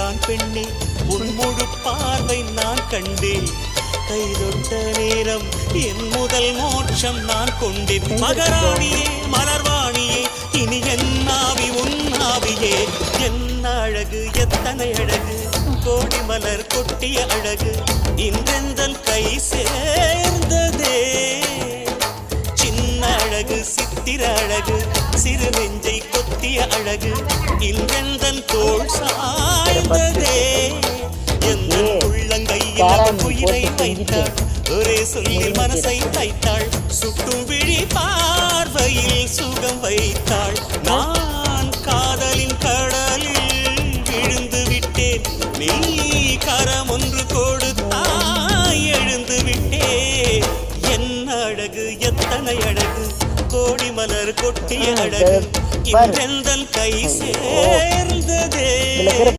தான் பெண்ணே உன் முழு பார்வை நான் கண்டேன் கைதொட்ட நேரம் என் முதல் மோட்சம் நான் கொண்டேன் மகராணியே மலர்வாணியே இனி என் ஆவி உன் ஆவியே என்ன அழகு எத்தனை அழகு கோடி மலர் கொட்டிய அழகு இன்றெந்தன் கை சேர்ந்ததே சின்ன அழகு சித்திர அழகு சிறு நெஞ்சை கொத்திய அழகு இன்றெந்தன் தோள் சாய்ந்ததே எந்த உள்ளங்கையில் உயிரை வைத்தாள் ஒரே சொல்லில் மனசை தைத்தாள் சுட்டும் விழி பார்வையில் சுகம் வைத்தாள் நான் காதலின் கடலில் விழுந்து விட்டேன் நீ கரம் ஒன்று கொடுத்தாய் எழுந்து விட்டேன் என்ன அழகு எத்தனை அழகு கோடி மலர் கொட்டிய அழகு இன்றெந்தன் கை சேர்ந்ததே